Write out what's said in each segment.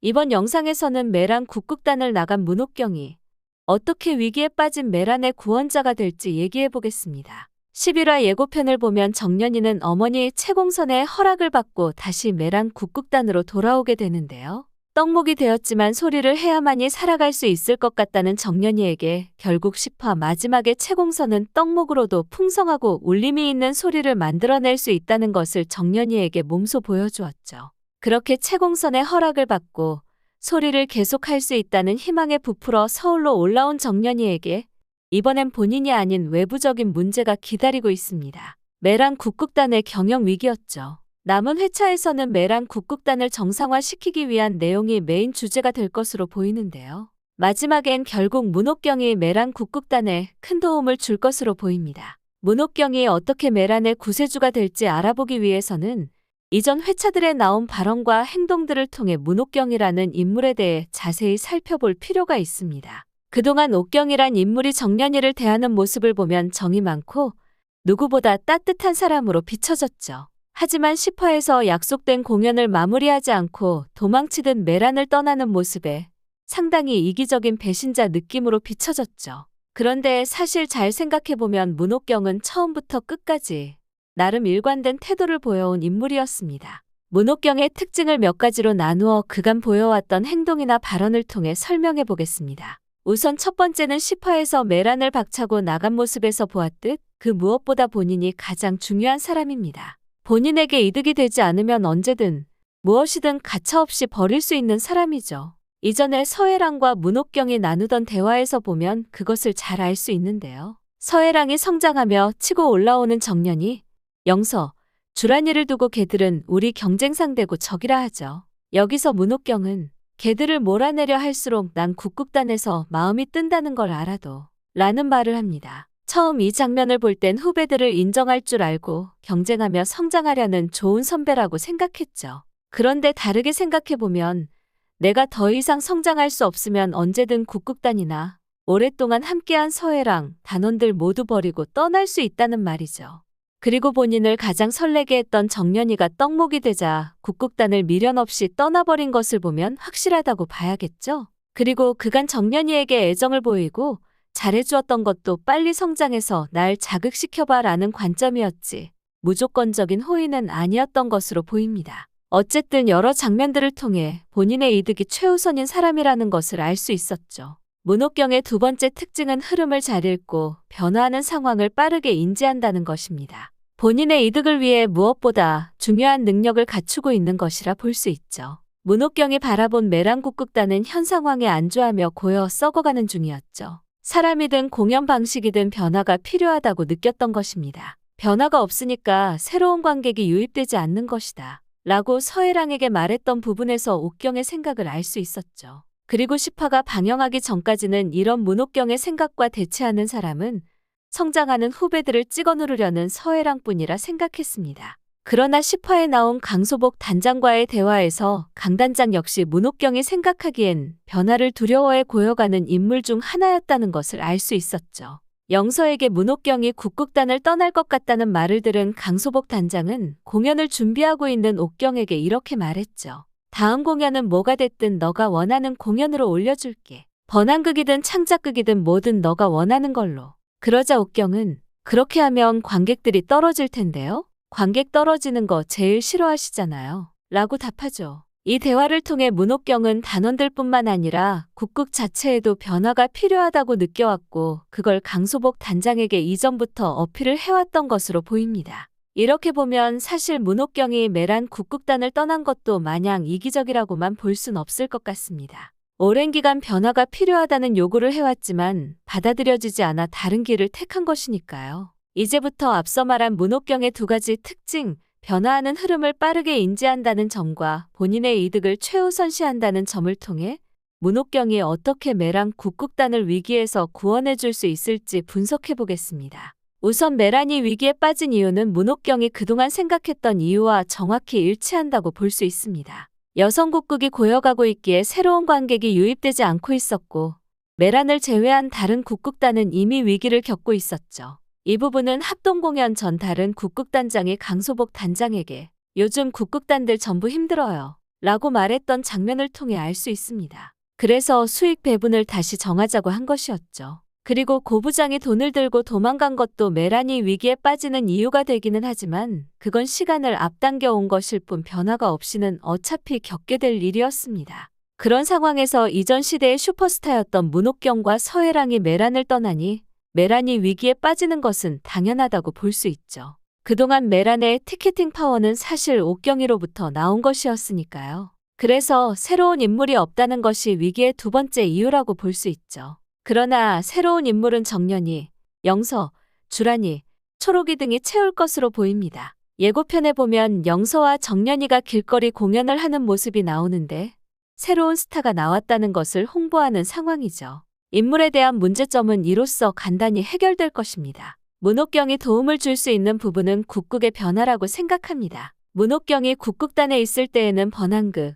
이번 영상에서는 메란 국극단을 나간 문옥경이 어떻게 위기에 빠진 메란의 구원자가 될지 얘기해 보겠습니다. 11화 예고편을 보면 정년이는 어머니의 채공선의 허락을 받고 다시 메란 국극단으로 돌아오게 되는데요. 떡목이 되었지만 소리를 해야만이 살아갈 수 있을 것 같다는 정년이에게 결국 10화 마지막에 채공선은 떡목으로도 풍성하고 울림이 있는 소리를 만들어낼 수 있다는 것을 정년이에게 몸소 보여주었죠. 그렇게 채공선의 허락을 받고 소리를 계속할 수 있다는 희망에 부풀어 서울로 올라온 정년이에게 이번엔 본인이 아닌 외부적인 문제가 기다리고 있습니다. 메란 국극단의 경영 위기였죠. 남은 회차에서는 메란 국극단을 정상화시키기 위한 내용이 메인 주제가 될 것으로 보이는데요. 마지막엔 결국 문옥경이 메란 국극단에 큰 도움을 줄 것으로 보입니다. 문옥경이 어떻게 메란의 구세주가 될지 알아보기 위해서는 이전 회차들에 나온 발언과 행동들을 통해 문옥경이라는 인물에 대해 자세히 살펴볼 필요가 있습니다. 그동안 옥경이란 인물이 정년이를 대하는 모습을 보면 정이 많고 누구보다 따뜻한 사람으로 비춰졌죠. 하지만 10화에서 약속된 공연을 마무리하지 않고 도망치듯 메란을 떠나는 모습에 상당히 이기적인 배신자 느낌으로 비춰졌죠. 그런데 사실 잘 생각해보면 문옥경은 처음부터 끝까지 나름 일관된 태도를 보여온 인물이었습니다. 문옥경의 특징을 몇 가지로 나누어 그간 보여왔던 행동이나 발언을 통해 설명해 보겠습니다. 우선 첫 번째는 10화에서 메란을 박차고 나간 모습에서 보았듯 그 무엇보다 본인이 가장 중요한 사람입니다. 본인에게 이득이 되지 않으면 언제든 무엇이든 가차없이 버릴 수 있는 사람이죠. 이전에 서해랑과 문옥경이 나누던 대화에서 보면 그것을 잘 알 수 있는데요. 서해랑이 성장하며 치고 올라오는 정년이 영서, 주란이를 두고 걔들은 우리 경쟁 상대고 적이라 하죠. 여기서 문옥경은 걔들을 몰아내려 할수록 난 국극단에서 마음이 뜬다는 걸 알아도 라는 말을 합니다. 처음 이 장면을 볼 땐 후배들을 인정할 줄 알고 경쟁하며 성장하려는 좋은 선배라고 생각했죠. 그런데 다르게 생각해보면 내가 더 이상 성장할 수 없으면 언제든 국극단이나 오랫동안 함께한 서해랑 단원들 모두 버리고 떠날 수 있다는 말이죠. 그리고 본인을 가장 설레게 했던 정년이가 떡목이 되자 국극단을 미련 없이 떠나버린 것을 보면 확실하다고 봐야겠죠. 그리고 그간 정년이에게 애정을 보이고 잘해주었던 것도 빨리 성장해서 날 자극시켜봐 라는 관점이었지 무조건적인 호의는 아니었던 것으로 보입니다. 어쨌든 여러 장면들을 통해 본인의 이득이 최우선인 사람이라는 것을 알 수 있었죠. 문옥경의 두 번째 특징은 흐름을 잘 읽고 변화하는 상황을 빠르게 인지한다는 것입니다. 본인의 이득을 위해 무엇보다 중요한 능력을 갖추고 있는 것이라 볼 수 있죠. 문옥경이 바라본 메란 국극단은 현 상황에 안주하며 고여 썩어가는 중이었죠. 사람이든 공연 방식이든 변화가 필요하다고 느꼈던 것입니다. 변화가 없으니까 새로운 관객이 유입되지 않는 것이다 라고 서해랑에게 말했던 부분에서 옥경의 생각을 알 수 있었죠. 그리고 10화가 방영하기 전까지는 이런 문옥경의 생각과 대치하는 사람은 성장하는 후배들을 찍어 누르려는 서해랑뿐이라 생각했습니다. 그러나 10화에 나온 강소복 단장과의 대화에서 강 단장 역시 문옥경이 생각하기엔 변화를 두려워해 고여가는 인물 중 하나였다는 것을 알 수 있었죠. 영서에게 문옥경이 국극단을 떠날 것 같다는 말을 들은 강소복 단장은 공연을 준비하고 있는 옥경에게 이렇게 말했죠. 다음 공연은 뭐가 됐든 너가 원하는 공연으로 올려줄게. 번안극이든 창작극이든 뭐든 너가 원하는 걸로. 그러자 옥경은 그렇게 하면 관객들이 떨어질 텐데요. 관객 떨어지는 거 제일 싫어하시잖아요. 라고 답하죠. 이 대화를 통해 문옥경은 단원들뿐만 아니라 국극 자체에도 변화가 필요하다고 느껴왔고 그걸 강소복 단장에게 이전부터 어필을 해왔던 것으로 보입니다. 이렇게 보면 사실 문옥경이 메란 국극단을 떠난 것도 마냥 이기적이라고만 볼 순 없을 것 같습니다. 오랜 기간 변화가 필요하다는 요구를 해왔지만 받아들여지지 않아 다른 길을 택한 것이니까요. 이제부터 앞서 말한 문옥경의 두 가지 특징, 변화하는 흐름을 빠르게 인지한다는 점과 본인의 이득을 최우선시한다는 점을 통해 문옥경이 어떻게 메란 국극단을 위기에서 구원해줄 수 있을지 분석해 보겠습니다. 우선 메란이 위기에 빠진 이유는 문옥경이 그동안 생각했던 이유와 정확히 일치한다고 볼 수 있습니다. 여성 국극이 고여가고 있기에 새로운 관객이 유입되지 않고 있었고 메란을 제외한 다른 국극단은 이미 위기를 겪고 있었죠. 이 부분은 합동공연 전 다른 국극단장이 강소복 단장에게 요즘 국극단들 전부 힘들어요 라고 말했던 장면을 통해 알 수 있습니다. 그래서 수익 배분을 다시 정하자고 한 것이었죠. 그리고 고 부장이 돈을 들고 도망간 것도 메란이 위기에 빠지는 이유가 되기는 하지만 그건 시간을 앞당겨 온 것일 뿐 변화가 없이는 어차피 겪게 될 일이었습니다. 그런 상황에서 이전 시대의 슈퍼스타였던 문옥경과 서해랑이 메란을 떠나니 메란이 위기에 빠지는 것은 당연하다고 볼 수 있죠. 그동안 메란의 티켓팅 파워는 사실 옥경이로부터 나온 것이었으니까요. 그래서 새로운 인물이 없다는 것이 위기의 두 번째 이유라고 볼 수 있죠. 그러나 새로운 인물은 정년이, 영서, 주란이, 초록이 등이 채울 것으로 보입니다. 예고편에 보면 영서와 정년이가 길거리 공연을 하는 모습이 나오는데 새로운 스타가 나왔다는 것을 홍보하는 상황이죠. 인물에 대한 문제점은 이로써 간단히 해결될 것입니다. 문옥경이 도움을 줄 수 있는 부분은 국극의 변화라고 생각합니다. 문옥경이 국극단에 있을 때에는 번안극,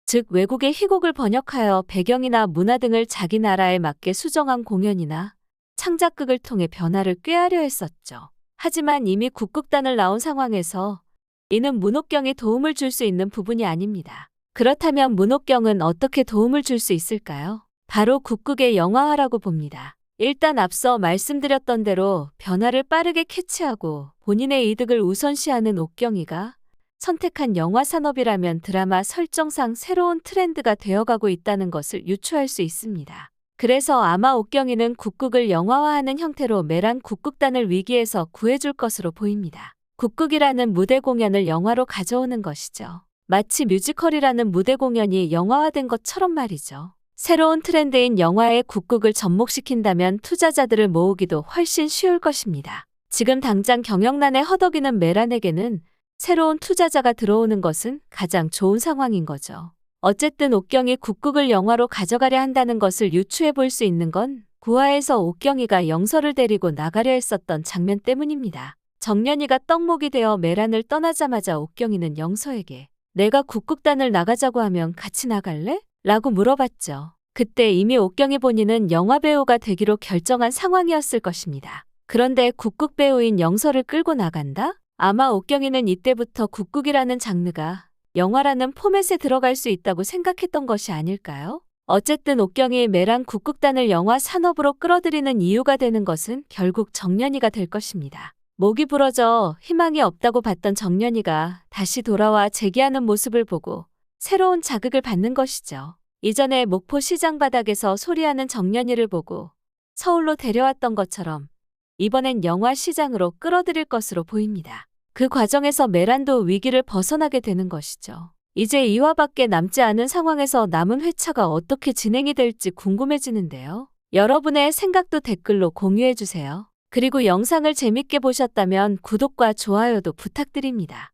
즉 외국의 희곡을 번역하여 배경이나 문화 등을 자기 나라에 맞게 수정한 공연이나 창작극을 통해 변화를 꾀하려 했었죠. 하지만 이미 국극단을 나온 상황에서 이는 문옥경이 도움을 줄 수 있는 부분이 아닙니다. 그렇다면 문옥경은 어떻게 도움을 줄 수 있을까요? 바로 국극의 영화화라고 봅니다. 일단 앞서 말씀드렸던 대로 변화를 빠르게 캐치하고 본인의 이득을 우선시하는 옥경이가 선택한 영화 산업이라면 드라마 설정상 새로운 트렌드가 되어가고 있다는 것을 유추할 수 있습니다. 그래서 아마 옥경이는 국극을 영화화하는 형태로 메란 국극단을 위기에서 구해줄 것으로 보입니다. 국극이라는 무대 공연을 영화로 가져오는 것이죠. 마치 뮤지컬이라는 무대 공연이 영화화된 것처럼 말이죠. 새로운 트렌드인 영화에 국극을 접목시킨다면 투자자들을 모으기도 훨씬 쉬울 것입니다. 지금 당장 경영난에 허덕이는 메란에게는 새로운 투자자가 들어오는 것은 가장 좋은 상황인 거죠. 어쨌든 옥경이 국극을 영화로 가져가려 한다는 것을 유추해 볼 수 있는 건 9화에서 옥경이가 영서를 데리고 나가려 했었던 장면 때문입니다. 정년이가 떡목이 되어 메란을 떠나자마자 옥경이는 영서에게 내가 국극단을 나가자고 하면 같이 나갈래? 라고 물어봤죠. 그때 이미 옥경이 본인은 영화배우가 되기로 결정한 상황이었을 것입니다. 그런데 국극 배우인 영서를 끌고 나간다? 아마 옥경이는 이때부터 국극이라는 장르가 영화라는 포맷에 들어갈 수 있다고 생각했던 것이 아닐까요? 어쨌든 옥경이 메란 국극단을 영화 산업으로 끌어들이는 이유가 되는 것은 결국 정년이가 될 것입니다. 목이 부러져 희망이 없다고 봤던 정년이가 다시 돌아와 재기하는 모습을 보고 새로운 자극을 받는 것이죠. 이전에 목포 시장 바닥에서 소리하는 정년이를 보고 서울로 데려왔던 것처럼 이번엔 영화 시장으로 끌어들일 것으로 보입니다. 그 과정에서 메란도 위기를 벗어나게 되는 것이죠. 이제 2화밖에 남지 않은 상황에서 남은 회차가 어떻게 진행이 될지 궁금해지는데요. 여러분의 생각도 댓글로 공유해주세요. 그리고 영상을 재밌게 보셨다면 구독과 좋아요도 부탁드립니다.